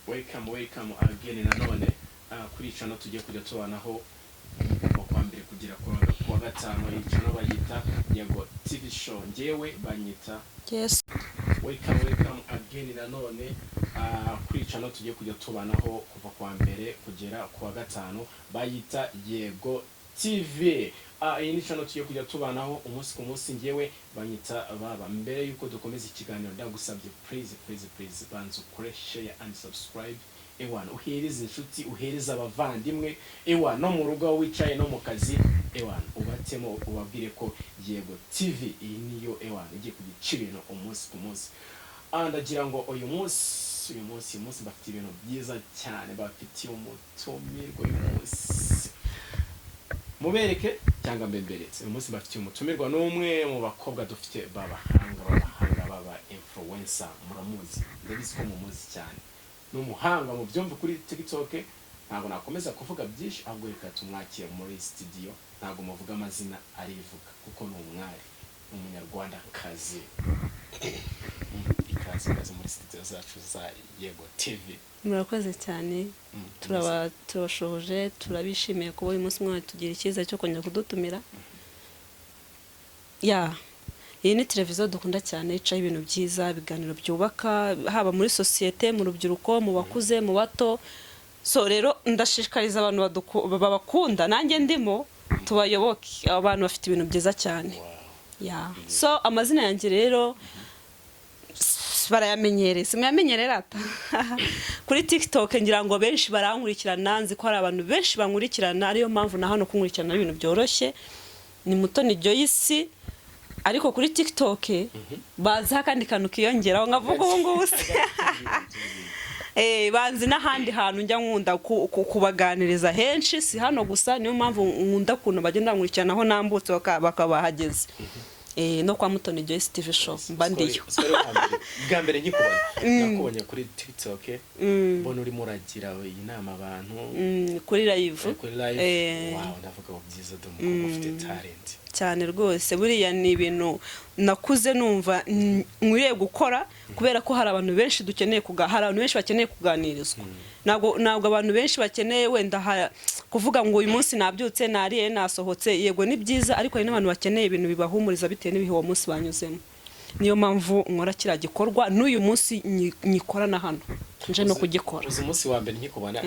Welcome again nanone kuri chano tugiye kujya tubanaho kwa mbere kugira kwa gatano y'icano bayita Yego TV show ngewe banyita Yes. Welcome again nanone kuri chano tugiye kujya tubanaho kuva kwa mbere kugera kwa gatano bayita Yego TV. Iyi ni chano tugiye kujya tubanaho umunsi ku munsi ngewe banyita baba. Mbere yuko dukomeza ikiganiro ndagusabye please banzu kure share and subscribe. Ewana uhereza inshuti uhereza abavandimwe no mu rugo wicaye no mu kazi ubatemo ubabwire ko Yego TV iyi niyo igiye kugicira ibintu umunsi ku munsi. Ndagira ngo uyu munsi bafite ibintu byiza cyane bafitiye umutumirwa uyu munsi mubereke cyangwa mbemberetse uyu munsi bafitiye umutumirwa n'umwe mu bakobwa dufite babahanga baba influencer muramuzi ndabizi ko mumuzi cyane n'umuhanga mu byumve kuri TikTok. Ntabwo nakomeza kuvuga byinshi ahubwo reka tumwakire muri studio, ntabwo muvuga amazina arivuga kuko ni umwari umunyarwanda kazi ikaze muri studio zacu za Yego TV. Murakoze cyane turabashoje turabishimiye kuba uyu munsi mwe tugira ikiza cyo kongera kudutumira. Iyi ni televiziyo dukunda cyane icaho ibintu byiza biganiro byubaka haba muri societe mu rubyiruko mu bakuze mu bato. So rero ndashishikariza abantu babakunda nanjye ndimo tubayoboke abantu bafite ibintu byiza cyane. So amazina yanjye rero barayamenyereye simuyamenyerera ata kuri TikTok ngira ngo benshi barankurikirana nzi ko hari abantu benshi bankurikirana ariyo mpamvu na hano kunkurikirana ibintu byoroshye ni Mutoni Joyce. Ariko kuri TikTok baza kandi kantu kiyongeraho nkavuga ubu ngubu banzi n'ahandi hantu njya nkunda kubaganiriza henshi si hano gusa niyo mpamvu nkunda kuntu bagenda nkurikiranaho nambutse bakabahageze no kwa Mutoni Joyce TV show mbandiyo bwa mbere nakubonye kuri TikTok mbona uri muragira inama abantu kuri live ndavuga ngo byiza dumuko ufite talent cyane rwose buriya ni ibintu nakuze numva nkwiye gukora kubera ko hari abantu benshi dukeneye hari abantu benshi bakeneye kuganirizwa. Ntabwo abantu benshi bakeneye wenda kuvuga ngo uyu munsi nabyutse nariye nasohotse yego ni byiza ariko hari n'abantu bakeneye ibintu bibahumuriza bitewe n'ibihe uwo munsi banyuzemo. Niyo mpamvu nkora kira gikorwa n'uyu munsi nyikorana hano nje no kugikora. Uzi umunsi wa mbere nkikubona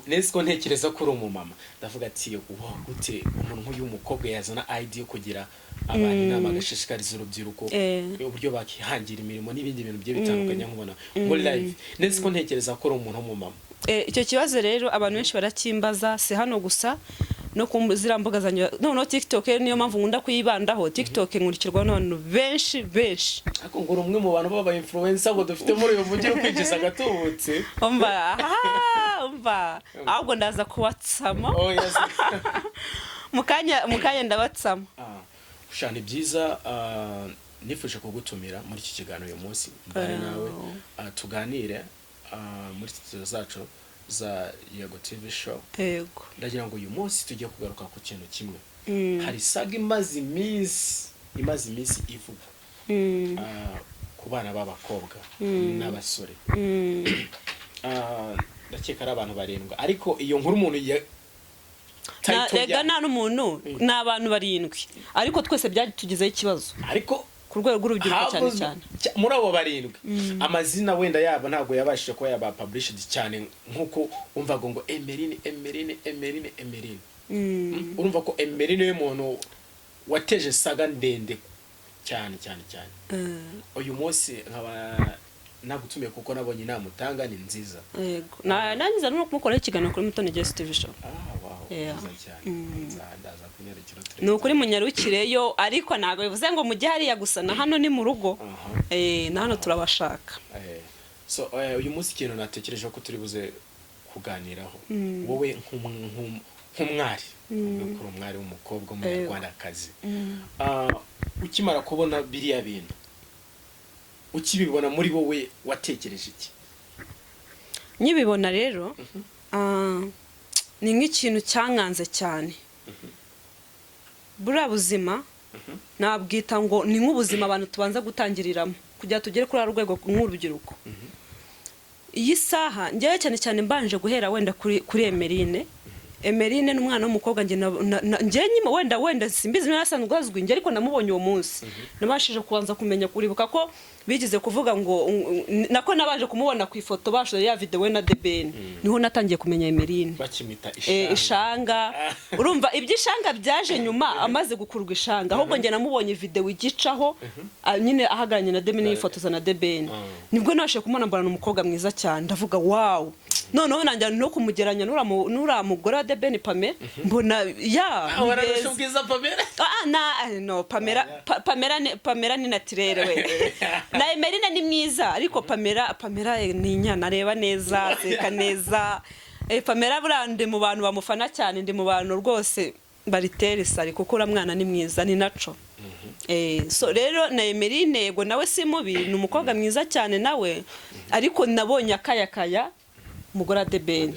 nesko ntekereza ko uri umumama ndavuga ati gute umuntu nk'uyu mukobwa yazana idea kugira abantu inama agashishikariza urubyiruko uburyo bakihangira imirimo n'ibindi bintu bye bitandukanye nkubona muri live nesko ntekereza ko uri umuntu w'umumama. Icyo kibazo rero abantu benshi barakimbaza si hano gusa no kumbuzira mboga zanyu no TikTok niyo mpamvu nkunda kuyibandaho. TikTok nkurikirwa n'abantu benshi ako ngoro umwe mu bantu baba influencer ngo dufite muri uyu mujyi ukwigiza gatubutse umva ahubwo ndaza kuwatsama mukanya ndabatsama ushana byiza. Nifuje kugutumira muri iki kiganiro uyu munsi mbare nawe tuganire muri studio zacu za Yego TV show. Yego ndagira ngo uyu munsi tugiye kugaruka ku kintu kimwe. Hari saga imaze iminsi ivuga ku bana b'abakobwa n'abasore. Ndakeka ari abantu barindwa ariko iyo nkuru umuntu rega nta n'umuntu ni abantu barindwi ariko twese byatugizeho ikibazo ariko ku rwego rw'urubyiruko cyane muri abo barindwi amazina wenda yabo ntabwo yabashije kuba yaba published cyane nkuko umvaga ngo Emeline. Urumva ko Emeline we muntu wateje saga ndende cyane. Uyu munsi nkaba nagutumiye kuko nabonye inama utanga ni nziza. Yego nangiza no kumukora ikiganiro kuri Mutoni Joyce TV show. Ni ukuri munyarukireyo ariko ntabwo bivuze ngo mujye hariya gusa na hano ni mu rugo na hano turabashaka. So uyu munsi ikintu natekereje ko turi buze kuganiraho wowe nk'umwari kuri umwari w'umukobwa w'umunyarwandakazi ukimara kubona biriya bintu ukibibona muri wowe watekereje iki? Nyibibona rero ni nk'ikintu cyankanze cyane. Buriya buzima nabwita ngo ni nk'ubuzima abantu tubanza gutangiriramo kujya tugere kuri rwego nk'urubyiruko. iyi saha njyewe cyane cyane mbanje guhera wenda kuri Emeline n'umwana w'umukobwa njye nyima wenda simbizi narasanzwe azwi njye ariko namubonye uwo munsi nabashije kubanza kumenya kuribuka ko bigize kuvuga ngo nako nabaje kumubona ku ifoto bashoye ya video na The Ben niho natangiye kumenya Emeline bakimita ishanga urumva iby'ishanga byaje nyuma amaze gukurwa ishanga ahubwo njye namubonye video igicaho nyine ahagaranye na The Ben n'ifotoza na The Ben nibwo nabashije kumubona mbona umukobwa mwiza cyane ndavuga wow noneho nanjye no kumugeranya nura mugore wa The Ben Pamela mbona warashubwiza Pamela no Pamela ni naturere we na Emeline ni mwiza ariko Pamela ni inyana areba neza seka neza Pamela burande mu bantu bamufana cyane ndi mu bantu rwose baritera isari kuko uramwana ni mwiza ni naco so rero na Emeline yego nawe si mubi ni umukobwa mwiza cyane nawe ariko nabonye akayakaya umugore wa The Ben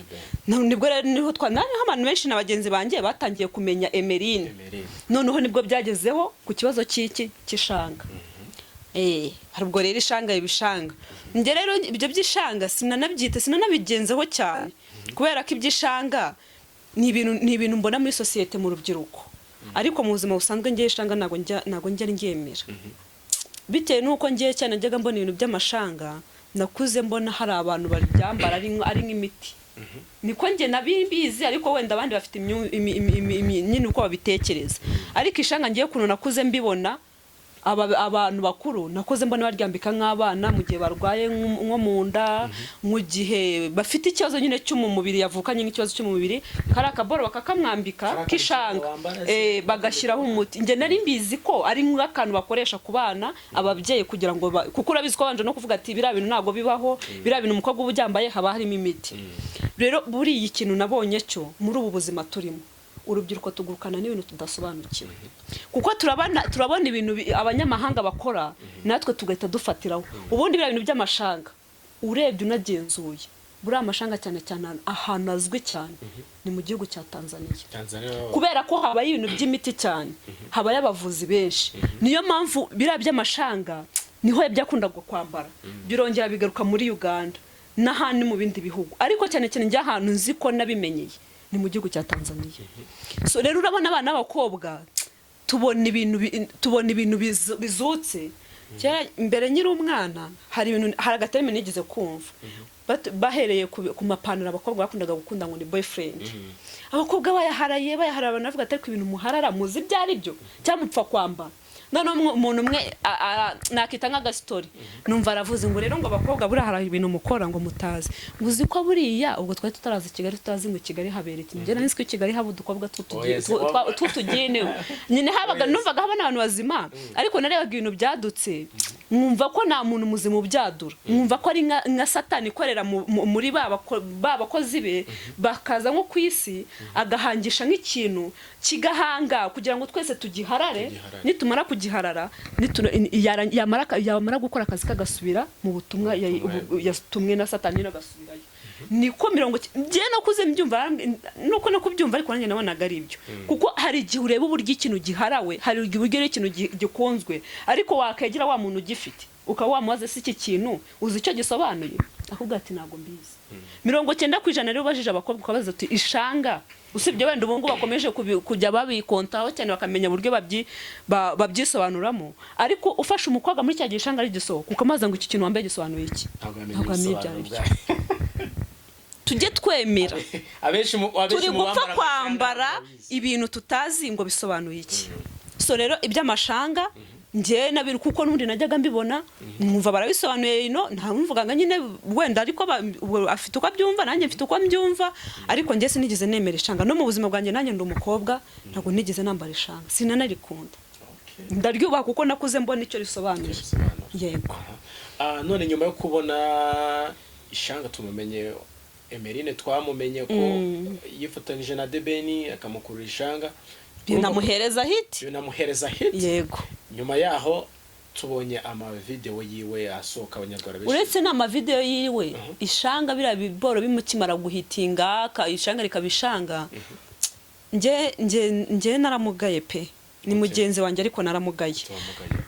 nibwo rero niho twananiho abantu benshi n'abagenzi bangiye batangiye kumenya Emeline noneho nibwo byagezeho ku kibazo cy'ishanga hari ubwo rero ishanga ibishanga nge rero ibyo by'ishanga sinanabigenzeho cyane kubera ko iby'ishanga ni ibintu mbona muri societe mu rubyiruko ariko mu buzima busanzwe ngiye ishanga nago njya ngemera bitewe nuko ngiye cyane njyaga mbona ibintu by'amashanga nakuze mbona hari abantu baryambara ari nk'imiti niko nge nabibizi ariko wenda abandi bafite nyine uko babitekereza ariko ishanga ngiye kuntu nakuze mbibona abantu bakuru nakoze mbona baryambika nk'abana mu gihe barwaye nko mu nda mu gihe bafite ikibazo nyine cyo mu mubiri yavukanye nk'ikibazo cyo mu mubiri kari akaboro bakakamwambika kishanga bagashyiraho umuti nge nari mbizi ko ari nk'akantu bakoresha ku bana ababyeyi kugira ngo kuko urabizi ko banje no kuvuga ati biriya bintu ntago bibaho biriya bintu umukobwa uba ubyambaye haba harimo imiti rero buriya ikintu nabonye cyo muri ubu buzima turimo urubyiruko tugurukana n'ibintu tudasobanukiwe kuko turabona ibintu abanyamahanga bakora natwe tugahita dufatiraho ubundi biriya bintu by'amashanga urebye unagenzuye buri amashanga cyane cyane ahantu azwi cyane ni mu gihugu cya Tanzania kubera ko habaye ibintu by'imiti cyane habaye abavuzi benshi niyo mpamvu biriya by'amashanga niho byakundaga kwambara birongera bigaruka muri Uganda n'ahandi mu bindi bihugu ariko cyane cyane njya ahantu nzi ko nabimenyeye ni mu gihugu cya Tanzania so rero urabona abana b'abakobwa tubona ibintu bizutse cyera imbere nyiri umwana hari agaterime nigeze kumva bahereye ku mapantaro abakobwa bakundaga gukunda ngo ni boyfriend abakobwa bayaharaye abantu bavuga ati ibintu muharara muzi byari byo cyamupfa kwamba none umuntu umwe nakita nk'agastori numva aravuze ngo rero ngo abakobwa buri hari ibintu mukora ngo mutazi nguzi ko buriya ubwo twari tutaraza Kigali tutazi ngo Kigali habereye iki njye nzi ko Kigali haba udukobwa tutugenewe nyine habaga numvaga haba n'abantu bazima ariko narebaga ibintu byadutse mwumva ko nta muntu muzima ubyadura mwumva ko ari nka satani ikorera muri babakozi be bakaza nko ku isi agahangisha nk'ikintu kigahanga kugira ngo twese tugiharare nitumara kugiharara yamara gukora akazi kagasubira mu butumwa yatumwe na satani n'agasubirayo niko 90 ngiye no kuze mbyumva nuko no kubyumva ariko nanjye nabonaga ari ibyo kuko hari igihe ureba uburyo ikintu giharawe hari igihe ugera ikintu gikunzwe ariko wakegera wa muntu ugifite ukaba wamubaza se iki kintu uzi icyo gisobanuye akubwira ati ntago mbizi 90% rero bajije abakobwa ukabaza ati ishanga usibye wenda ubungu bakomeje kujya babikontaho cyane bakamenya buryo babyisobanuramo ariko ufashe umukobwa muri cya gishanga ari gisohoka ukamaza ngo iki kintu wambaye gisobanuye iki ntabwo amenye byari byo tujye twemera turi gupfa kwambara ibintu tutazi ngo bisobanuye iki so rero iby'amashanga nje nabiri kuko nundi najyaga mbibona mwumva barabisobanuye ntamvugaga nyine wenda ariko afite uko abyumva nanjye mfite uko mbyumva ariko nje sinigeze nemera ishanga no mu buzima bwanjye nanjye ndi umukobwa ntago nigeze nambara ishanga sinanarikunda ndaryubaha kuko nakuze mbona icyo risobanuye yego none nyuma yo kubona ishanga tumumenye Emeline twamumenye ko yifatanyije na The Ben akamukurura ishanga binamuhereza hit yego nyuma yaho tubonye ama video yiwe asoka abanyarwanda benshi uretse n'ama video yiwe ishanga bira biboro bimukimara guhitinga ishanga rikabishanga nje naramugaye pe ni mugenzi wanjye ariko naramugaye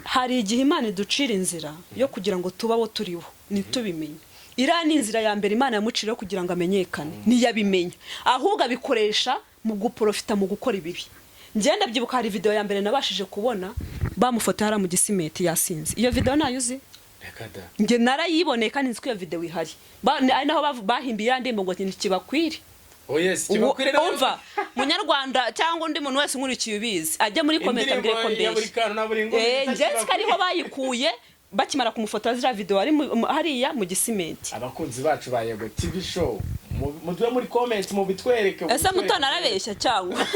hari igihe Imana iducira inzira yo kugira ngo tubaho turiho nitubimenye iriya ni inzira ya mbere Imana yamuciriyeho kugira ngo amenyekane ntiyabimenya ahubwo abikoresha mu guprofita mu gukora ibibi. Ngenda byibuka hari video ya mbere nabashije kubona bamufotoye hara mu Gisimenti yasinze. Iyo video nayuzi nge narayiboneye kandi nzi ko iyo video ihari ari naho bahimbiye ndimbo ngo ntikibakwire. Oh yes, kibakwire umva munyarwanda cyangwa undi muntu wese nkurikiye ubizi ajya muri comment ambire ko mbeshye ngenzi kariho bayikuye bakimara kumufotora zira video ari hariya mu Gisimenti. Abakunzi bacu ba Yego TV show muduwe muri comment mu bitwereke ese mutona arabeshya cyangwa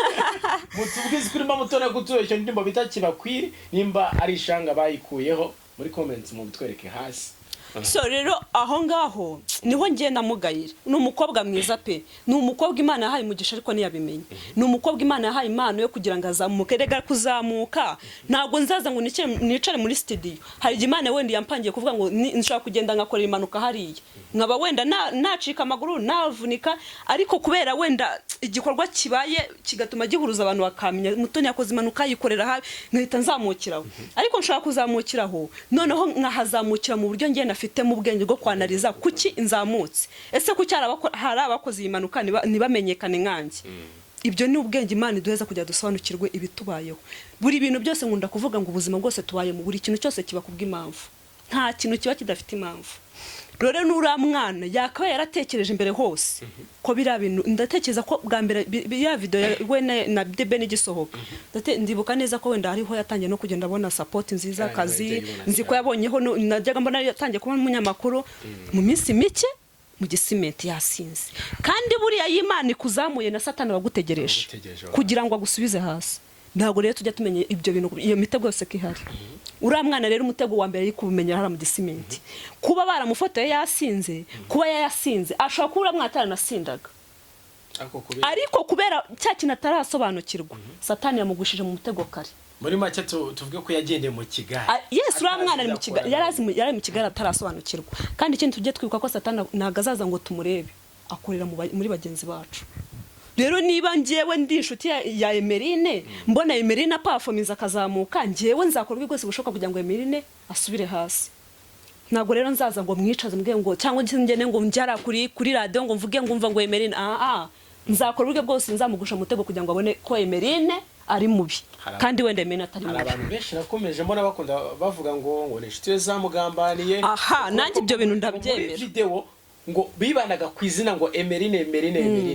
mutubwize kuri mba mutona gutubeshya ndimbo bitakibakwire nimba ari ishanga bayikuyeho muri comments mu bitwereke hasi. So rero aho ngaho niho ngenda mugayira. Ni umukobwa mwiza pe. Ni umukobwa Imana yahaye umugisha ariko niyabimenye. Ni umukobwa Imana yahaye impano yo kugira ngo azamuke. Rega kuzamuka ntabwo nzaza ngo nicare muri studio. Hari Imana wenda yampangiye kuvuga ngo nshaka kugenda ngakora imanuka hariya. Nkaba wenda nacika amaguru navunika ariko kubera wenda igikorwa kibaye kigatuma gihuruza abantu bakamenya Mutoni yakoze imanuka yikorera habi nkahita nzamukiraho. Ariko nshaka kuzamukiraho noneho nkahazamukira mu buryo ngenda afite mu bwenge bwo kwanariza kuki inzamutse. Ese kuki hari abakoze imanuka nibamenyekane nkanjye. Ibyo ni ubwenge Imana iduheza kujya dusobanukirwe ibitubayeho. Buri bintu byose ngunda kuvuga ngo ubuzima bwose tubaye mu buri kintu cyose kiba kubw'impamvu. Nta kintu kiba kidafite impamvu. Rero nura mwana yakaba yaratekereje imbere hose ko bira bintu ndatekereza ko bwa mbere ya video we na Debe n'igisohoka ndibuka neza ko wenda hariho yatangiye no kugenda abona support nziza kazi nzi ko yabonyeho najyaga mbona yatangiye kuba umunyamakuru mu minsi mike mu Gisimenti yasinze kandi buriya y'Imana ikuzamuye na Satani wagutegereje kugira ngo agusubize hasi. Ntabwo rero tujya tumenye ibyo bintu iyo mitego yose kihari. Uriya mwana rero umutego wa mbere yikubumenya hara mu Gisimenti kuba baramufotoye yasinze kuba yasinze ashobora kuba mwatara nasindaga ariko kubera cya kintu atarasobanukirwa Satani yamugushije mu mutego kare. Muri make tuvuge ko yagendeye mu Kigali. Yes, uriya mwana ari mu Kigali yari mu Kigali atarasobanukirwa kandi ikintu tujye twibuka ko Satani nagazaza ngo tumurebe akorera muri bagenzi bacu. Rero niba ngiyewe ndi inshuti ya Emeline mbona Emeline performance akazamuka ngiyewe nzakorwa rwose bushoka kugira ngo Emeline asubire hasi. Ntabwo rero nzaza ngo mwicaze mbwe ngo cyangwa ngene ngo njara kuri radio ngo mvuge ngo umva ngo Emeline nzakorwa rwe bwose nzamugusha mutego kugira ngo abone ko Emeline ari mubi kandi wenda Emeline atari mubi. Abantu benshi nakomeje mbona bakunda bavuga ngo ni inshuti zamugambaniye. Nanjye ibyo bintu ndabyemera. Video ngo bibanaga kwizina ngo Emeline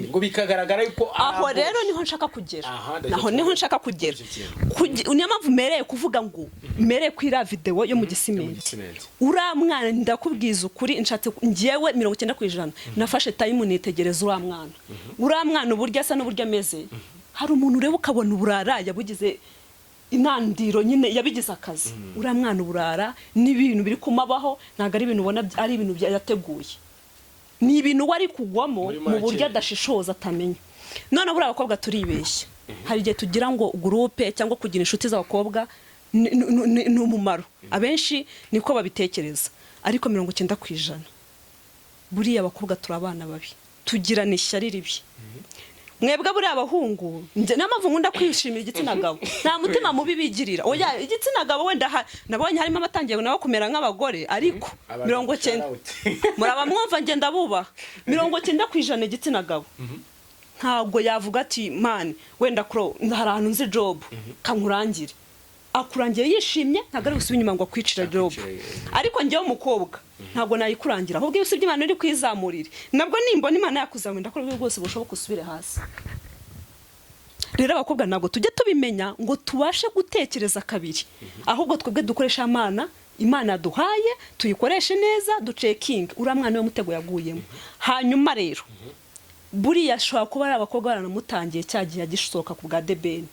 ngo bikagaragara yuko aho rero niho nshaka kugera. Naho niho nshaka kugera. Uniya mpamvu mereye kuvuga ngo mereye kwira video yo mu Gisimenti. Ura mwana ndakubwiza ukuri nshatse ngiyewe 90% nafashe time nitegereza ura mwana. Ura mwana uburyo asa n'uburyo ameze. Hari umuntu ureba ukabona uburara yabugize intandiro nyine yabigize akazi. Ura mwana uburara n'ibintu biri kumabaho ntago ari ibintu ubona ari ibintu byateguye. Ni ibintu wari kugwamo mu buryo adashishoza atamenya. None buri abakobwa turibeshya. Hari igihe tugira ngo groupe cyangwa kugira inshuti z'abakobwa ni umumaro. Abenshi niko babitekereza. Ariko 90% buri abakobwa turabana babi. Tugira nishyari ribi. Mwebwe buri abahungu namavu nkunda kwishimira igitsina gabo. Nta mutima mubi bigirira. Oya igitsina gabo wenda nabonye harimo amatangiye nawo kumera nk'abagore ariko 90 muraba mwumva ngenda buba 90% igitsina gabo. Ntabwo yavuga ati man wenda kro ndaharantu nzi job kankurangire. Akurangiye yishimye ntago ari gusubira inyuma ngo kwicira job. Ariko ngiye umukobwa ntabwo nayikurangira ahubwo usibye Imana iri kwizamurira. Nabwo nimbona Imana yakuzamura ndakora rwose bushoboka usubire hasi. Rero abakobwa ntabwo tujye tubimenya ngo tubashe gutekereza kabiri. Ahubwo twebwe dukoresha Imana duhaye tuyikoreshe neza duceking ura mwana we mutego yaguyemo. Hanyuma rero buri yashobora kuba ari abakobwa baranamutangiye cyagiye agishoka ku bwa Debeni.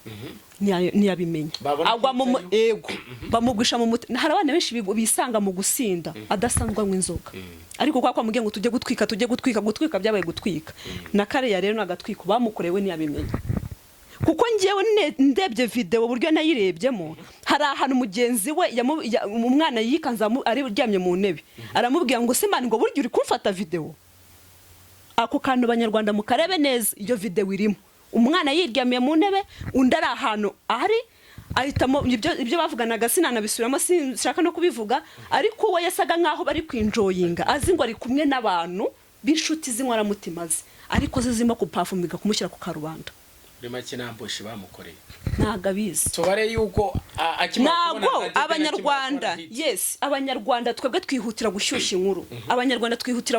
Niyabimenya agwa mu ego bamugwisha mu muti. Hari abana benshi bisanga mu gusinda adasanzwe nk'inzoka ariko kwa kwa mugiye ngo tujye gutwika byabaye gutwika na kare ya rero nagatwiko bamukorewe niyabimenya kuko ngiyewe ndebye video buryo nayirebyemo hari ahantu mugenzi we umwana yikanza ari uryamye mu ntebe aramubwiye ngo se mani ngo buryo uri kumfata video ako kantu Banyarwanda mukarebe neza iyo video irimo umwana yiryamiye mu ntebe undi ari ahantu ari ahitamo ibyo bavuganaga sinanabisubiramo sinshaka no kubivuga ariko we yasaga nkaho bari kwinjoyinga azi ngo ari kumwe n'abantu b'inshuti z'inkoramutima ze ariko zizimo kupafumiga kumushyira ku karubanda make nambushi bamukoreye ntago abizi tubare yuko ntabwo abanyarwanda abanyarwanda twebwe twihutira gushyushya inkuru abanyarwanda twihutira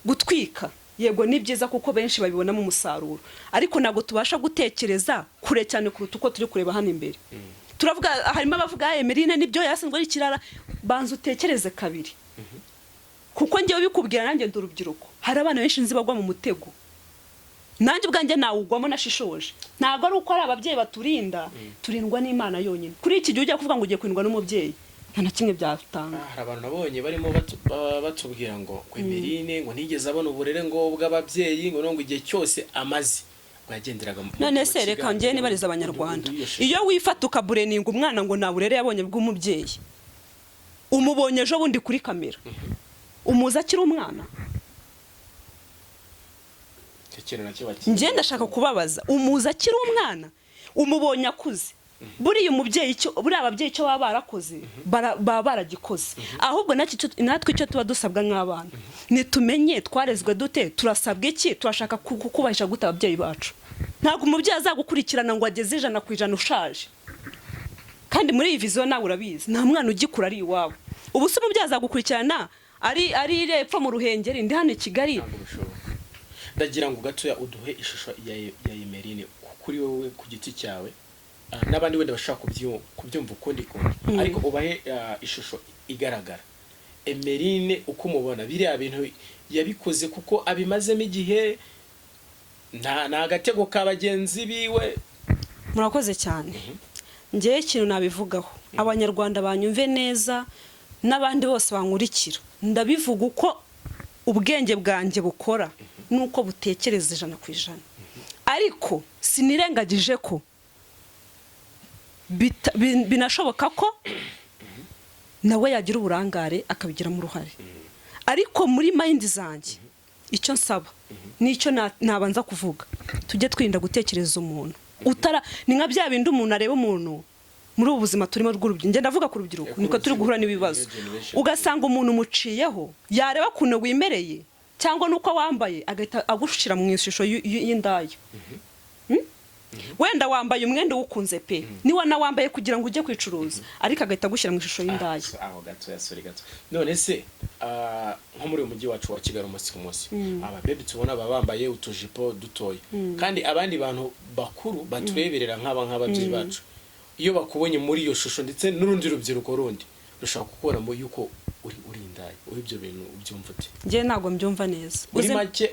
gutwika yego ni byiza kuko benshi babibonamo umusaruro ariko ntabwo tubasha gutekereza kure cyane kuruta uko turi kureba hano imbere turavuga harimo abavuga Emeline nibyo yasanzwe ari kirara banza utekereze kabiri kuko ngewe bikubwira nanjye ndi urubyiruko hari abana benshi nzi bagwa mu mutego nanjye ubwanjye nawugwamo nashishoje ntabwo ari uko ari ababyeyi baturinda turindwa n'Imana yonyine kuri iki gihe ujya kuvuga ngo ugiye kwindwa n'umubyeyi nta na kimwe byatanga hari abantu nabonye barimo batubwira ngo Emeline ngo ntigeze abona uburere ngo bw'ababyeyi ngo igihe cyose amaze bwagenderaga none se reka ngiye nibariza abanyarwanda iyo wifata ukabureninga umwana ngo nta burere yabonye bw'umubyeyi umubonye ejo bundi kuri kamera umuza akiri umwana njye ndashaka kubabaza umuza akiri umwana umubonye akuze buriya umubyeyi buriya ababyeyi icyo baba barakoze baba baragikoze ahubwo natwe icyo tuba dusabwa nk'abana nitumenye twarezwe dute turasabwa iki turashaka kukubahisha gute ababyeyi bacu ntabwo umubyeyi azagukurikirana ngo ageze 100% ushaje kandi muri iyi viziyo nawe urabizi nta mwana ugikura ari iwawe ubu se umubyeyi azagukurikirana ari repfo mu Ruhengeri ndi hano i Kigali ndagira ngo gatoya uduhe ishusho ya Emeline kuri wowe ku giti cyawe n'abandi wenda bashaka kubyumva ukundi ariko ubahe ishusho igaragara Emeline uko umubona biriya bintu yabikoze kuko abimazemo igihe nta gatego ka bagenzi biwe murakoze cyane ngiye ikintu nabivugaho abanyarwanda banyumve neza n'abandi bose bankurikira ndabivuga uko ubwenge bwanjye bukora nuko butekereza 100%. Ariko sinirengagije ko binashoboka ko nawe yagira uburangare akabigiramo uruhare. Ariko muri mind zanjye icyo nsaba nicyo nabanza kuvuga, tujye twirinda gutekereza umuntu ni nka bya bindi umuntu areba umuntu muri ubu buzima turimo rw'urubyiruko. Nge ndavuga ku rubyiruko niko turi guhura n'ibibazo, ugasanga umuntu umuciyeho yareba kuno wimereye cyangwa nuko wambaye agahita agushira mu ishusho y'indayo. Wenda wambaye umwenda wukunze pe niwe na wambaye kugira ngo ujye kwicuruza, ariko agahita agushyira mu ishusho y'indayo. Aho gato yasori gato. None se nko muri umujyi wacu wa Kigali umunsi ku munsi aba baby tubona bambaye utujipo dutoye, kandi abandi bantu bakuru batureberera nk'ababyeyi bacu, iyo bakubonye muri iyo shusho ndetse n'urundi rubyiruko rundi rushaka gukora mu yuko uri indayi, ibyo bintu ubyumva ute? Nge ntago mbyumva neza. Muri make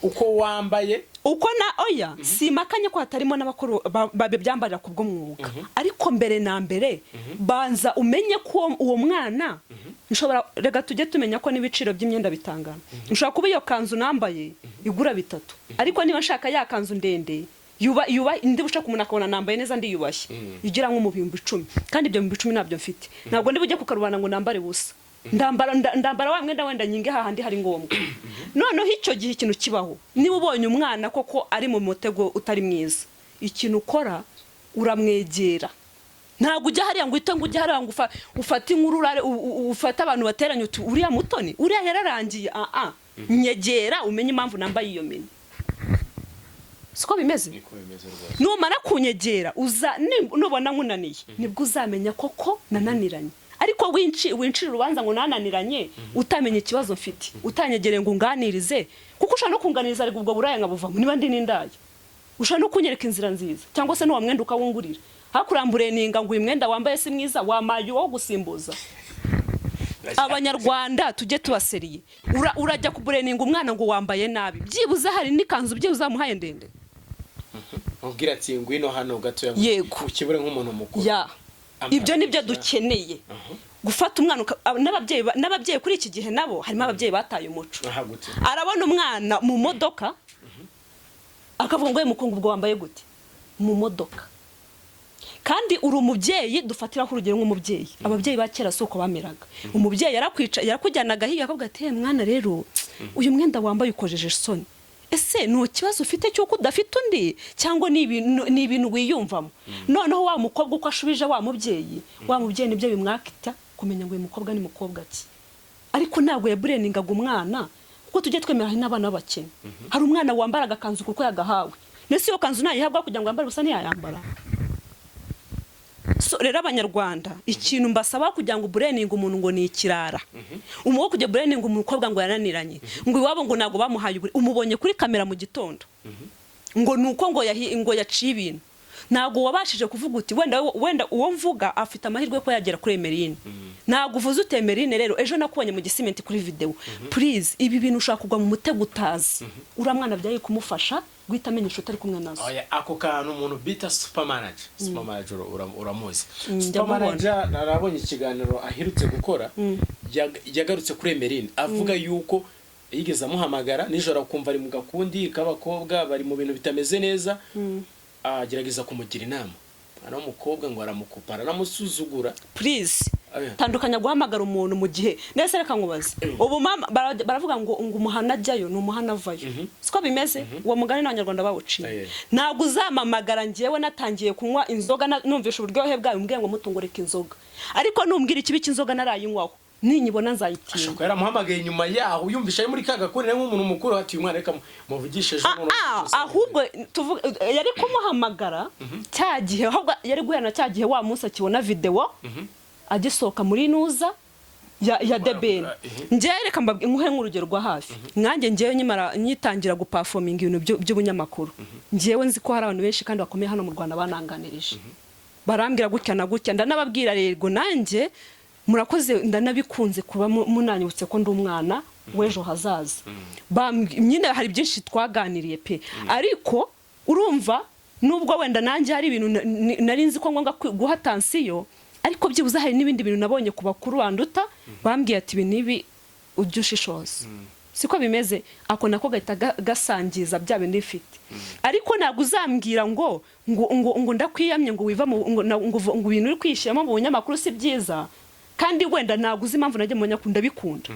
uko wambaye uko na oya simakanye ko hatarimo n'abakuru babyambarira kubwo mwuga, ariko mbere na mbere banza umenye ko uwo mwana nshobora rega tujye tumenya ko n'ibiciro by'imyenda bitangana. Nshobora kuba iyo kanzu nambaye igura 3, ariko niba nshaka ya kanzu ndende yuba ndi bushaka umuntu akabona nambaye neza ndiyubashye igira nko mu 10,000, kandi ibyo mu 10,000 nabyo mfite. Ntabwo ndi bujye kukarubana ngo nambare busa, ndambara wa mwenda wenda nyinge hahandi hari ngombwa. Noneho icyo gihe ikintu kibaho, niba ubonye umwana koko ari mu mutego utari mwiza, ikintu ukora uramwegera. Ntabwo ujya hariya ngo uhite ngo ujya hariya ngo ufate inkuru ufate abantu bateranye uti uriya mutoni uriya yararangiye. Nyegera umenye impamvu nambaye iyo meni. Siko bimeze? Numara kunyegera nubona nkunaniye nibwo uzamenya koko nananiranye. Ariko winshira urubanza ngo nananiranye utamenye ikibazo mfite, utanyegereye ngo nganirize, kuko ushaka no kunganiriza ariko ubwo buraya nkabuvamo niba ndi n'indaye. Ushaka no kunyereka inzira nziza, cyangwa se n'uwa mwenda ukawungurira hakurambure ninga ngo uyu mwenda wambaye si mwiza wamaye wo gusimbuza. Abanyarwanda tujye tubaseriye, urajya kubureninga umwana ngo wambaye nabi, byibuze hari n'ikanzu byibuze amuhaye ndende ubwira ati ngwino hano gato ukibure nk'umuntu mukuru. Ibyo nibyo dukeneye, gufata umwana n'ababyeyi kuri iki gihe nabo harimo ababyeyi bataye umuco. Arabona umwana mu modoka akavuga ngo mukungu ubwo wambaye gute mu modoka, kandi uri umubyeyi dufatira ku rugero nk'umubyeyi. Ababyeyi ba kera soko bameraga, umubyeyi yarakujyanaga higa akavuga ati mwana rero uyu mwenda wambaye ukojeje isoni, ese ni ikibazo ufite cy'uko udafite undi cyangwa ni ibintu wiyumvamo. Noneho wa mukobwa uko ashubije wa mubyeyi nibyo bimwakita kumenya ngo uyu mukobwa ni mukobwa ki. Ariko ntabwo yabureningaga umwana kuko tujye twemera n'abana b'abakene. Hari umwana wambara agakanzu kuko yagahawe, nese iyo kanzu nayihabwa kugira ngo yambare busa ntiyayambara. So rero abanyarwanda ikintu mbasaba kugira ngo bureninga umuntu ngo ni ikirara, umuwo kujya bureninga umukobwa ngo yananiranye, ngo iwabo ngo nago bamuhaye umubonye kuri kamera mu gitondo ngo nuko ngo yaciye ibintu, nago wabashije kuvuga uti wenda uwo mvuga afite amahirwe ko yagera kuri Emeline. Nago uvuze ute Emeline rero ejo nakubonye mu gisimenti kuri video, please ibi bintu ushaka kugwa mu mutego utazi, uramwana byaye kumufasha guhita amenya inshuti ari kumwe nazo. Ako kantu umuntu bita supermanager uramuzi. Supermanager narabonye ikiganiro ahirutse gukora, yagarutse kuri Emeline avuga yuko yigeze amuhamagara nijoro akumva ari mu gakundi k'abakobwa bari mu bintu bitameze neza, agerageza kumugira inama, ana umukobwa ngo aramukupara namusuzugura. Please tandukanya guhamagara umuntu mu gihe nese reka nkubaze ubu baravuga ngo umuhana ajyayo n'umuhana avayo, siko bimeze. Uwo mugani n'abanyarwanda bawuciye. Ntabwo uzamamagara ngiyewe natangiye kunywa inzoga numvisha uburyohe bwayo umbwiye ngo mutungureke inzoga, ariko numbwira ikibi cy'inzoga narayinywaho ninyibona nzayitinda. Ashaka yaramuhamagaye nyuma yaho yumvisha ari muri kagakuri nk'umuntu mukuru ati uyu mwana reka muvugisheje ahubwo yari kumuhamagara cyagihe, ahubwo yari guhana cyagihe wa munsi akibona video agisoka muri nuza ya debeni. Ngiye reka nguhe nk'urugero rwa hafi, nkanjye ngiye nyitangira guperforminga ibintu by'ubunyamakuru, ngiyewe nzi ko hari abantu benshi kandi bakomeye hano mu Rwanda bananganirije, barambwira gutya na gutya, ndanababwira rego nanjye murakoze ndanabikunze kuba munanyibutse ko ndi umwana w'ejo hazaza. Nyine hari byinshi twaganiriye pe, ariko urumva nubwo wenda nanjye hari ibintu nari nzi ko ngombwa guha tansiyo, ariko byibuze hari n'ibindi bintu nabonye ku bakuru banduta bambwiye ati ibi nibi ujye ushishoza. Siko bimeze, ako nako gahita gasangiza bya bindi bifite. Ariko ntabwo uzambwira ngo ndakwiyamye ngo wiva ngo ibintu uri kwishyiramo mu bunyamakuru si byiza, kandi wenda ntabwo uzi impamvu najye mu nyakunda bikunda.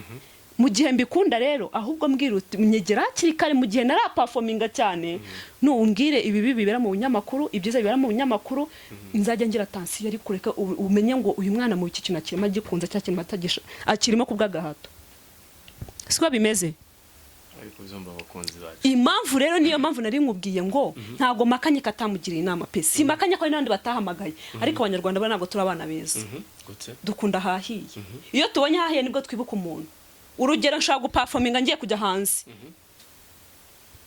Mu gihe mbikunda rero ahubwo mbwira uti nyegera hakiri kare mu gihe naraperforminga cyane, numbwire ibi bibera mu bunyamakuru, ibyiza bibera mu bunyamakuru, nzajya ngira tansiyo ari kureka umenye ngo uyu mwana mu iki kintu akirimo gikunza cya kintu atagisha akirimo kubwagahato. Siko bimeze. Impamvu rero niyo mpamvu nari nkubwiye ngo ntago makanye katamugiriye inama pe, si makanye ko n'abandi batahamagaye, ariko abanyarwanda bana ntabwo turabana beza, dukunda hahiye. Iyo tubonye hahiye nibwo twibuka umuntu. Urugero nshaka guperforminga ngiye kujya hanze,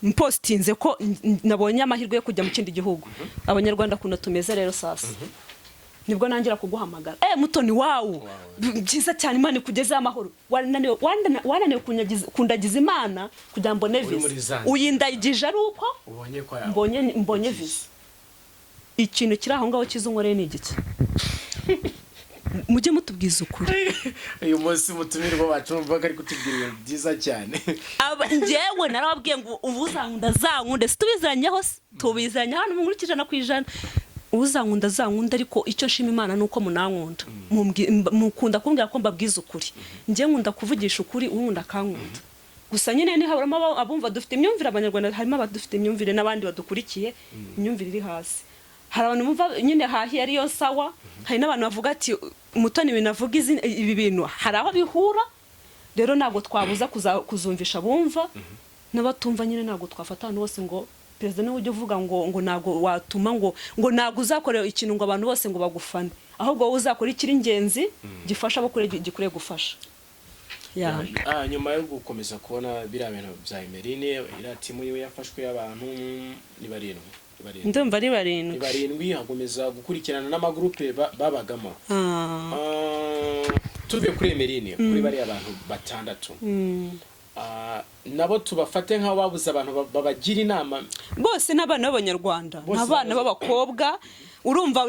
mpostinze ko nabonye amahirwe yo kujya mu kindi gihugu, abanyarwanda kuno tumeze rero sasa nibwo nangira kuguhamagara, Mutoni wawo byiza cyane Imana kugeze amahoro, wananiwe kundagiza Imana kugira mbone visa, uyindagije ari uko mbonye visa. Ikintu kiri aho ngaho kizunkoreye ni igiki? Mujye mutubwiza ukuri. Uyu munsi mutumirwa bacu mvuga ari kutubwira ibintu byiza cyane. Njyewe narababwiye ngo ubuzankunda zankunde, situbiziranyeho tubizanya hano mu 100%. Uzankunda zankunde, ariko icyo nshima Imana nuko munankunda, mukunda kumbwira ko mbabwiza ukuri. Njye nkunda kuvugisha ukuri, unkunda kankunda. Gusa nyine ni haburamo abumva dufite imyumvire, abanyarwanda harimo abadufite imyumvire n'abandi badukurikiye imyumvire iri hasi. Hari abantu mumva nyine hahi ari yo sawa, hari n'abantu bavuga ati Mutoni binavuga ibi bintu hari aho bihura. Rero ntago twabuza kuzumvisha bumva n'abatumva, nyine ntago twafata abantu bose ngo perezida niwe ujye uvuga ngo ntago watuma ngo ntago uzakorera ikintu ngo abantu bose ngo bagufane, ahubwo wowe uzakora ikiri ingenzi gifasha abakore gikure gufasha. Nyuma yo gukomeza kubona biriya bintu bya Emeline, iriya timu yiwe yafashwe y'abantu ni barindwi. Ndumva ari barindwi hakomeza gukurikirana n'amagrupe babagamo. Tuvuye kuri Emeline, kuri bari abantu batandatu, nabo tubafate nka babuza abantu babagira inama bose n'abana b'abanyarwanda, n'abana b'abakobwa. Urumva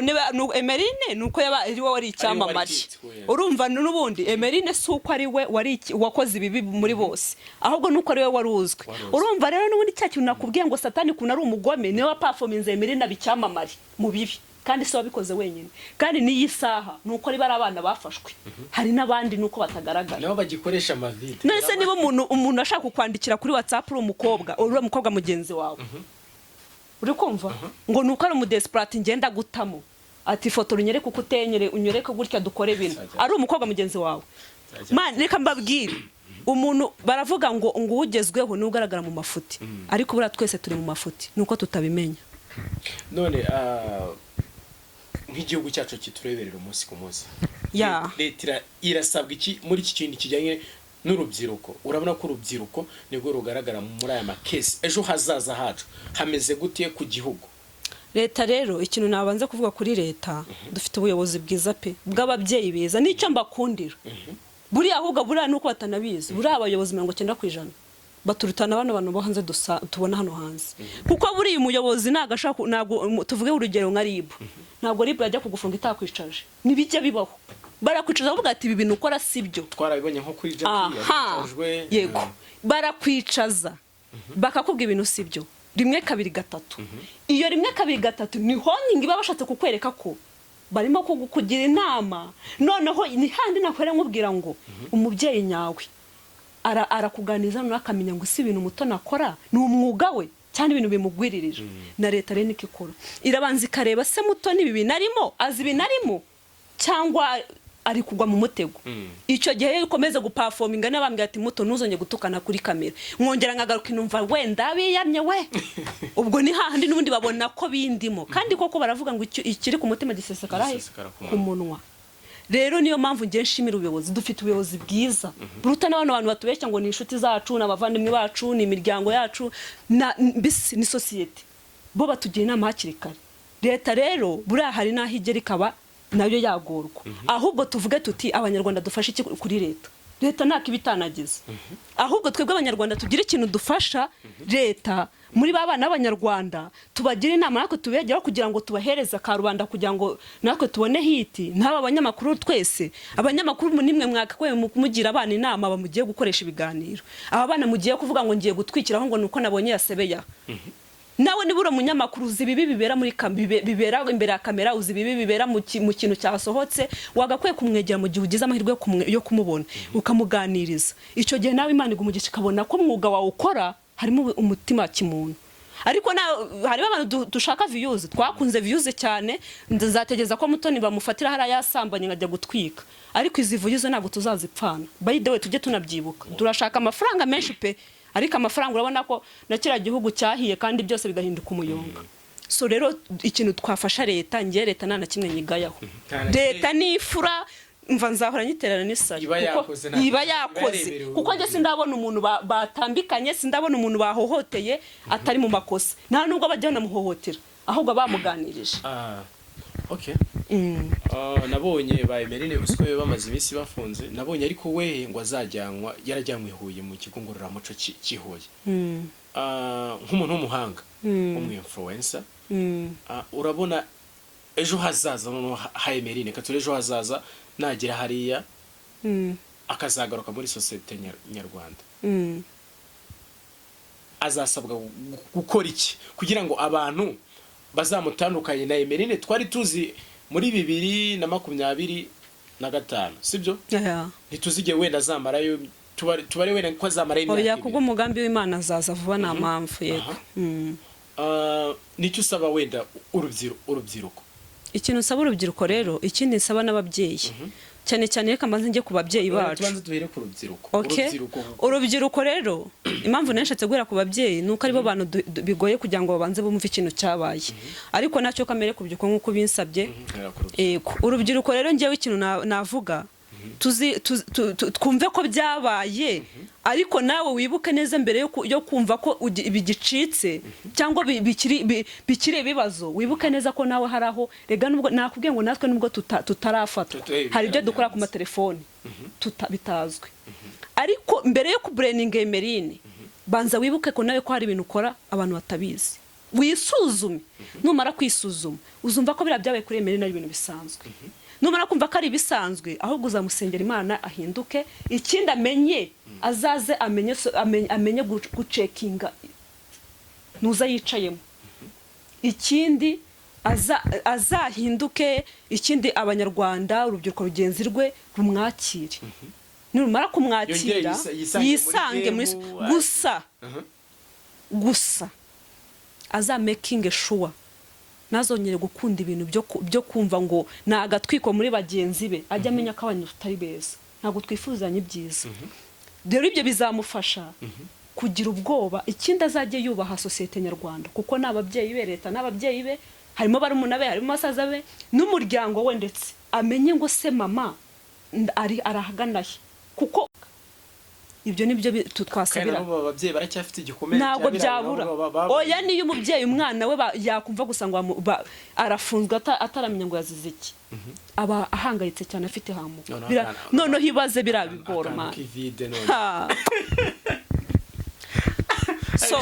Emeline nuko yaba ari we wari icyamamare, urumva n'ubundi Emeline suko ari we wari wakoze ibibi muri bose, ahubwo nuko ari we waruzwe. Urumva rero n'ubundi cya kintu nakubwiye ngo satani kuna ari umugome, niwe performance Emeline abicyamamare mu bibi, kandi se wabikoze wenyine kandi n'iyi saha nuko ari bari abana bafashwe hari n'abandi nuko batagaragara nabo bagikoresha amavide nese niba umuntu ashaka kukwandikira kuri WhatsApp uri umukobwa mugenzi wawe uri kumva ngo nuko ari umudesperate ngenda gutamo ati foto runyere kuko utenyere unyereke gutya dukore bino ari umukobwa mugenzi wawe man reka mbabwire umuntu baravuga ngo ugezweho n'ugaragara mu mafuti ariko bura twese turi mu mafuti nuko tutabimenya none nk'igihugu cyacu kitureberera umunsi ku munsi leta irasabwa iki muri iki kintu kijyanye n'urubyiruko urabona ko urubyiruko nibwo rugaragara muri aya makesi ejo hazaza hacu hameze gutiye ku gihugu leta rero ikintu nabanze kuvuga kuri leta dufite ubuyobozi bwiza pe bw'ababyeyi beza nicyo mbakundira buriya ahubwo buriya nuko batanabizi buriya abayobozi 90% baturutana abantu bo hanze tubona hano hanze kuko buriya umuyobozi nagashaka nago tuvuge urugero nka RIB ntabwo RIB yajya kugufunga itakwicaje nibijya bibaho barakwicaza bavuga ati ibi bintu ukora sibyo twarabibonye nko kuri Jackie yacajwe yego barakwicaza bakakubwa ibintu sibyo rimwe kabiri gatatu iyo rimwe kabiri gatatu ni honing babashatse kukwereka ko barimo kugira inama noneho ni handi nakwere nkubwira ngo umubyeyi nyawe arakuganiza n'akamenya ngo si ibintu muto nakora ni umwuga we cyane ibintu bimugwiririje na leta rene ikikora irabanza ikareba se muto ni bibi narimo azi binarimo cyangwa ari kugwa mu mutego icyo gihe ukomeza guperforminga n'abambye ati muto ntuzonye gutukana kuri kamera mwongera nkagaruka inumva wenda biyamye we ubwo ni hahandi n'ubundi babona ko bindimo kandi koko baravuga ngo ikiri ku mutima gisesekara ku munwa rero niyo mpamvu ngiye nshimira ubuyobozi dufite ubuyobozi bwiza buruta n'abantu batubeshya ngo ni inshuti zacu n'abavandimwe bacu ni imiryango yacu ni society bo batugira inama hakiri kare leta rero buriya hari naho igera ikaba nayo yagorwa ahubwo tuvuge tuti abanyarwanda dufashe iki kuri leta ntako ibitanagize ahubwo twebwe abanyarwanda tugira ikintu dufasha leta muri babana b'abanyarwanda tubagira inama natwe tubegeraho kugira ngo tubahereza karubanda kugira ngo natwe tubone hiti n'aba banyamakuru twese abanyamakuru nimwe mwakakwe mugira abana inama bamugiye gukoresha ibiganiro aba bana mugiye kuvuga ngo ngiye gutwikiraho ngo nuko nabonye yasebeya nawe nibura munyamakuru uzi bibi bibera muri bibera imbere ya kamera uzi bibi bibera mu kintu cyasohotse wagakwiye kumwegera mu gihe ugize amahirwe yo kumubona ukamuganiriza icyo gihe nawe Imana igumugisha kabona ko mwuga wawe ukora harimo umutima kimuntu ariko hari abantu dushaka views twakunze views cyane nzategeza ko mutoni bamufatira hari yasambanye ngajya gutwika ariko izi views ntabwo tuzazipfana by the way tujye tunabyibuka turashaka amafaranga menshi pe ariko amafaranga urabona ko na kira gihugu cyahiye kandi byose bigahinduka umuyonga so rero ikintu twafasha leta ngiye leta nana kimwe nyigayaho leta nifura mva nzahora nyiterana n'isari iba yakoze kuko nge sindabona umuntu batambikanye sindabona umuntu bahohoteye atari mu makosa nta nubwo bajyana muhohotera ahubwo bamuganirije okay nabonye ba Emeline usiko bamaze iminsi bafunze nabonye ariko we ngo azajyanwa yarajyanwe Huye mu kigo ngororamuco cy'ihuye nk'umuntu w'umuhanga umwinfluencer urabona ejo hazaza no ha Emeline katore ejo hazaza nagira hariya akazagaruka muri societe nyarwanda azasabwa gukora iki kugira ngo abantu bazamutandukanye na Emeline twari tuzi muri 2025 sibyo ntituzige wenda zamarayo tubare wenda ko azamara imyaka oya kubwo umugambi w'Imana azaza vuba na mpamvu yego nicyo usaba wenda urubyiruko ikintu usaba urubyiruko rero ikindi nsaba n'ababyeyi cyane cyane reka mbanze njye ku babyeyi bacu tubanze duhere ku rubyiruko urubyiruko rero impamvu nashatse guhera ku babyeyi nuko aribo bantu bigoye kugira ngo babanze bumve ikintu cyabaye ariko nacyo kamere kubyuko nkuko binsabye urubyiruko rero ngiye ikintu navuga twumve ko byabaye ariko nawe wibuke neza mbere yo kumva ko bigicitse cyangwa bikiri ibibazo wibuke neza ko nawe haraho rega nubwo nakubwiye ngo natwe nubwo tutarafatwa hari ibyo dukora ku matelefoni bitazwi ariko mbere yo kubraininga Emeline banza wibuke ko nawe ko hari ibintu ukora abantu batabizi wisuzume numara kwisuzuma uzumva ko byabaye kuri Emeline ari ibintu bisanzwe numara kumva ko ari ibisanzwe ahubwo uzamusengera Imana ahinduke ikindi amenye azaze amenye gucekinga nuza yicayemo ikindi azahinduke, ikindi abanyarwanda urubyiruko rugenzi rwe rumwakire, nirumara kumwakira yisange muri gusa azamakinge sure nazongere gukunda ibintu byo kumva ngo ni agatwiko muri bagenzi be, ajya amenya ko abantu tutari beza, ntabwo twifuzanye ibyiza. Rero ibyo bizamufasha kugira ubwoba, ikindi azajye yubaha sosiyete nyarwanda, kuko n'ababyeyi be, leta n'ababyeyi be, harimo barumuna be, harimo basaza be n'umuryango we, ndetse amenye ngo se mama arahaganaye, kuko ibyo nibyo twasabira. Ababyeyi baracyafite igikomere, ntabwo byabura. Oya, niyo umubyeyi umwana we yakumva gusa ngo arafunzwe ataramenya ngo yazize iki, aba ahangayitse cyane, afite hamuka. Noneho ibaze birabigora man. So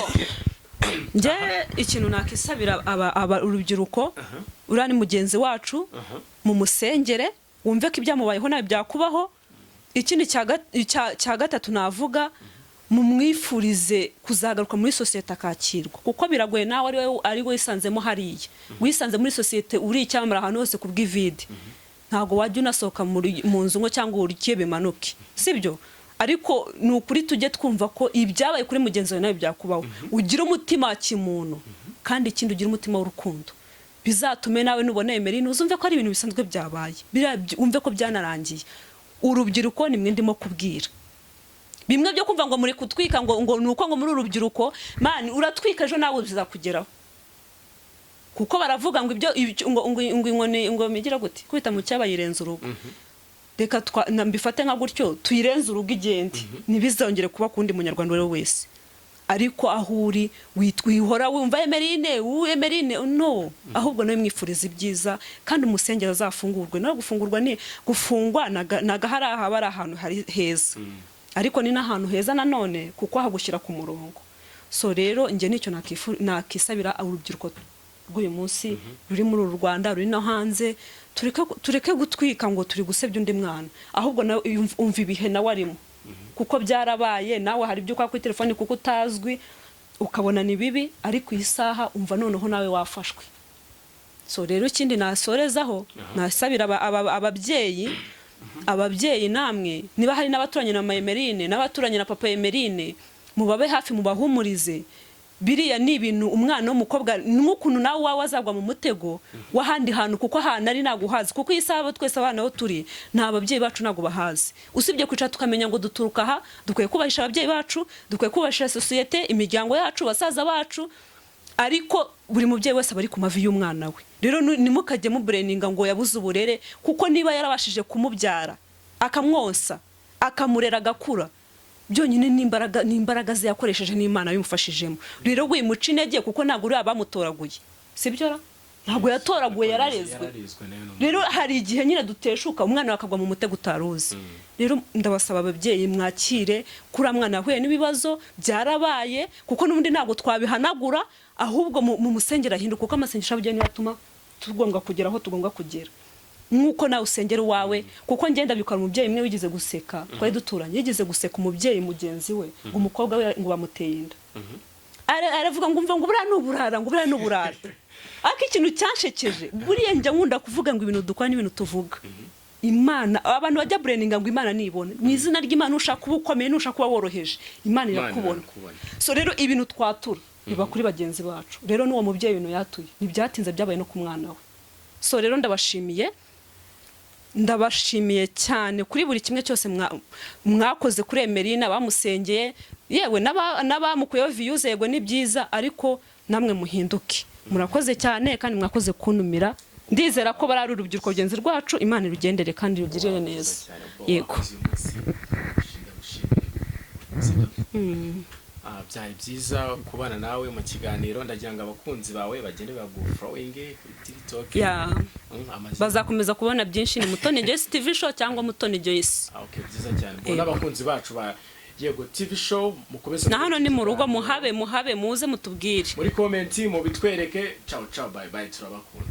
nje ikintu nakisabira urubyiruko, urani mugenzi wacu, mu musengere wumve ko ibyamubayeho nawe byakubaho. Ikindi cya gatatu navuga, mumwifurize kuzagaruka muri sosiyete akakirwa, kuko biragoye nawe ari we wisanzemo hariya, wisanze muri sosiyete uri icyamara ahantu hose ku bw'ivide, ntabwo wajya unasohoka mu nzu ngo cyangwa urukiye bimanuke, sibyo? Ariko ni ukuri tujye twumva ko ibyabaye kuri mugenzi wawe nawe byakubaho, ugira umutima wa kimuntu, kandi ikindi ugira umutima w'urukundo, bizatume nawe nubona Emeline uzumve ko ari ibintu bisanzwe byabaye, umve ko byanarangiye. Urubyiruko ni mwe ndimo kubwira, bimwe byo kumva ngo muri kutwika ngo nuko ngo muri urubyiruko man uratwika ejo nawe bizakugeraho, kuko baravuga ngo ibyo ngo migira gute kwita mu cyabayirenza urugo. Reka mbifate nka gutyo, tuyirenza urugo igende, nibizongere kuba kundi munyarwanda wese. Ariko aho uri wihora wumva Emeline no, ahubwo nawe mwifuriza ibyiza, kandi umusengero azafungurwe. No gufungurwa ni gufungwa nagahara haba ari ahantu hari heza, ariko ni n'ahantu heza nanone kuko hagushyira ku murongo. So rero nge nicyo nakisabira urubyiruko rw'uyu munsi ruri muri uru Rwanda, ruri no hanze, tureke gutwika ngo turi gusebya undi mwana, ahubwo nawe umva ibihe nawe arimo, kuko byarabaye. Nawe hari ibyo kwa kuri telefone kuko utazwi ukabona ni bibi, ariko iyi saha umva noneho nawe wafashwe. So rero ikindi nasorezaho, nasabira ababyeyi namwe, niba hari n'abaturanye na Emeline n'abaturanye na papa Emeline, mubabe hafi, mubahumurize. Biriya ni ibintu umwana w'umukobwa n'ukuntu nawe wawe azagwa mu mutego wahandi hantu, kuko ahantu ari naguhazi, kuko isaba twese abana aho turi nta babyeyi bacu nago bahazi. Usibye kwicara tukamenya ngo duturuka aha, dukwiye kubahisha ababyeyi bacu, dukwiye kubahisha sosiyete, imiryango yacu, basaza bacu, ariko buri mubyeyi wese bari ku mavi y'umwana we. Rero nimukajye mu braininga ngo yabuze uburere, kuko niba yarabashije kumubyara akamwonsa akamurera agakura, byonyine n'imbaraga ze yakoresheje n'Imana yumufashijemo. Rero wimuca intege, kuko ntabwo uri abamutoraguye, sibyo? Ntabwo yatoraguye, yararezwe. Rero hari igihe nyine duteshuka, umwana akagwa mu mutego utaruzi. Rero ndabasaba ababyeyi mwakire kuri mwana yahuye n'ibibazo byarabaye, kuko n'ubundi ntabwo twabihanagura, ahubwo mu musengera hinduka, kuko amasengesho abugeni yatuma tugomba kugera aho tugomba kugera. Nkuko nawe usengera wawe, kuko ngenda bikora umubyeyi mwe wigize guseka, twari duturanye, yigize guseka umubyeyi mugenzi we ngo umukobwa we ngo bamuteye inda, aravuga ngo umva ngo buriya n'uburara. Ariko ikintu cyanshekeje, buriya njya nkunda kuvuga ngo ibintu dukora n'ibintu tuvuga, Imana abantu bajya braininga ngo Imana nibone, mu izina ry'Imana ushaka kuba ukomeye, nushaka kuba woroheje, Imana irakubona. So rero ibintu twatura biba kuri bagenzi bacu. Rero n'uwo mubyeyi ibintu yatuye ntibyatinze, byabaye no ku mwana we. So rero ndabashimiye cyane kuri buri kimwe cyose mwakoze kuri Emeline, abamusengeye, yewe n'abamukuyeho views, yego ni byiza, ariko namwe muhinduke. Murakoze cyane, kandi mwakoze kuntumira. Ndizera ko bari urubyiruko rugenzi rwacu, Imana irugendere kandi rugirire neza. Yego. Byari byiza kubana nawe mu kiganiro. Ndagira ngo abakunzi bawe bagende bagufollowing kuri TikTok. Bazakomeza kubona byinshi, ni Mutoni Joyce TV show cyangwa Mutoni Joyce. Okay, byiza cyane. Bona abakunzi bacu ba Yego TV show mukomeze. Na hano ni mu rugo, muhabe muze mutubwire. Muri comment mu bitwereke. Ciao bye bye, turabakunda.